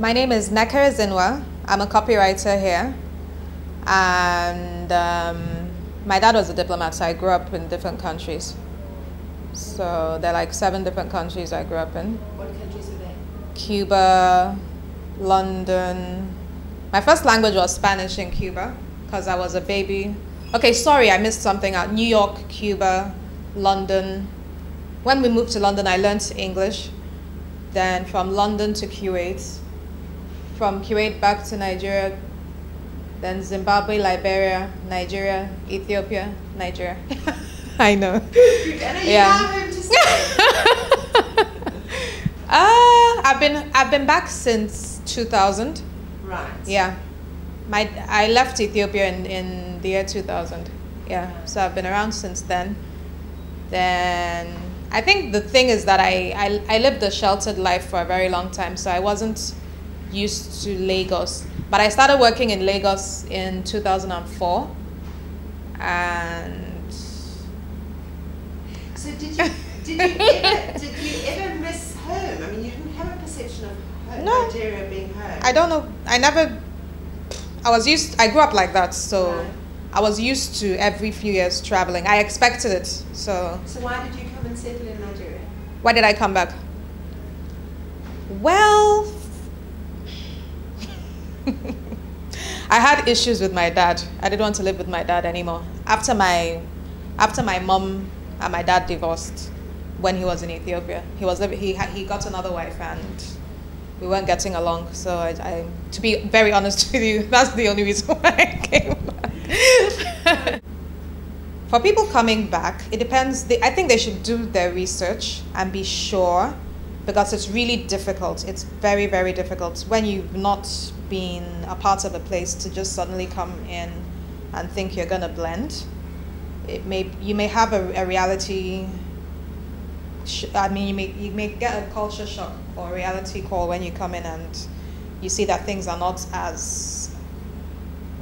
My name is Nneka Ezinwa. I'm a copywriter here. And my dad was a diplomat, so I grew up in different countries. So there are like 7 different countries I grew up in. What countries were they? Cuba, London. My first language was Spanish in Cuba because I was a baby. Okay, sorry, I missed something out. New York, Cuba, London. When we moved to London, I learned English. Then from London to Kuwait. From Kuwait back to Nigeria. Then Zimbabwe, Liberia, Nigeria, Ethiopia, Nigeria. I know. I've been back since 2000. Right. Yeah. I left Ethiopia in the year 2000. Yeah. So I've been around since then. Then I think the thing is that I lived a sheltered life for a very long time, so I wasn't used to Lagos. But I started working in Lagos in 2004. And so did you ever miss home? I mean, you didn't have a perception of home, No. Nigeria being home. I don't know. I grew up like that, so Right. I was used to every few years traveling. I expected it. So So why did you come and settle in Nigeria? why did I come back? Well, I had issues with my dad. I didn't want to live with my dad anymore. After my mom and my dad divorced when he was in Ethiopia, he got another wife and we weren't getting along. So I to be very honest with you, that's the only reason why I came back. For people coming back, it depends. I think they should do their research and be sure, because it's really difficult. It's very, very difficult when you've not been a part of a place to just suddenly come in and think you're going to blend. You may have a reality. You may get a culture shock or a reality call when you come in and you see that things are not as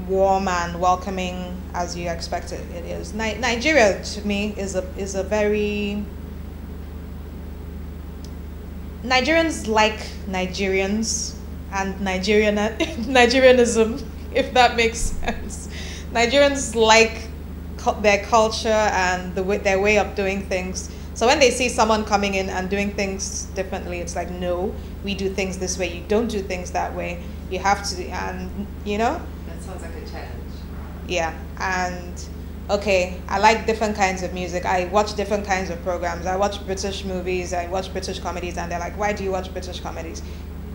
warm and welcoming as you expected it is. Nigeria to me is a very Nigerians like Nigerians and Nigerianism, if that makes sense. Nigerians like their culture and their way of doing things. So when they see someone coming in and doing things differently, it's like, no, we do things this way. You don't do things that way. You have to, and That sounds like a challenge. yeah. And okay, I like different kinds of music. I watch different kinds of programs. I watch British movies. I watch British comedies, and they're like, why do you watch British comedies?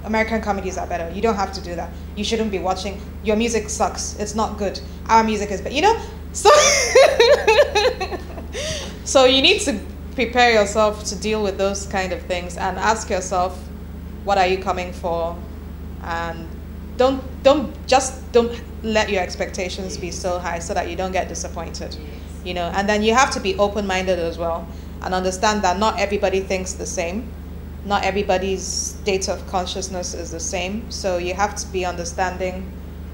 American comedies are better. You don't have to do that. You shouldn't be watching. Your music sucks. It's not good. Our music is better. So so you need to prepare yourself to deal with those kind of things and ask yourself, what are you coming for? And don't let your expectations be so high so that you don't get disappointed. And then you have to be open-minded as well and understand that not everybody thinks the same. Not everybody's state of consciousness is the same. So you have to be understanding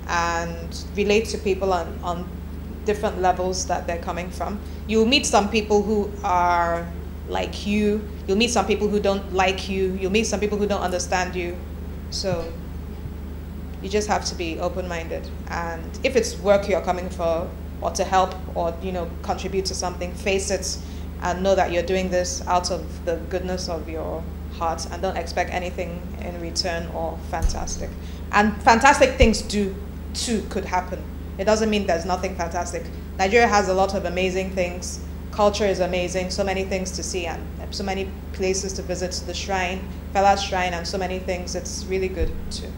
and relate to people on different levels that they're coming from. You'll meet some people who are like you. You'll meet some people who don't like you. You'll meet some people who don't understand you. So you just have to be open-minded. And if it's work you're coming for, or to help, or contribute to something, face it and know that you're doing this out of the goodness of your heart, and don't expect anything in return or fantastic. And fantastic things could happen. It doesn't mean there's nothing fantastic. Nigeria has a lot of amazing things. Culture is amazing, so many things to see and so many places to visit, the shrine, Fela's shrine, and so many things. It's really good too.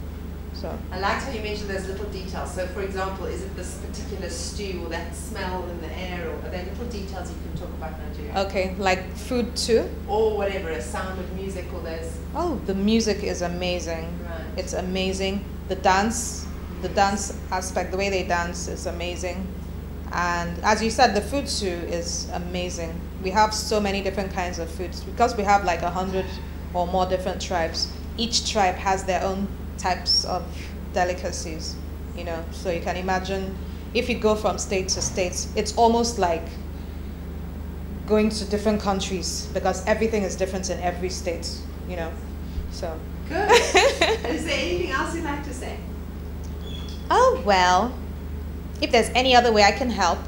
So I liked how you mentioned those little details. So for example, is it this particular stew or that smell in the air, or are there little details you can talk about Nigeria? okay, like food too. Or whatever, a sound of music, or those. Oh, the music is amazing. Right. It's amazing. The dance aspect, the way they dance is amazing. And as you said, the food too is amazing. We have so many different kinds of foods because we have like 100 or more different tribes. Each tribe has their own types of delicacies, so you can imagine if you go from state to state, it's almost like going to different countries because everything is different in every state, So Good. Is there anything else you'd like to say? Oh, well, if there's any other way I can help,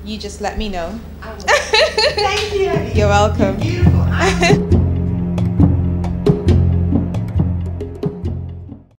you just let me know. I will. Thank you. You're welcome. You're beautiful.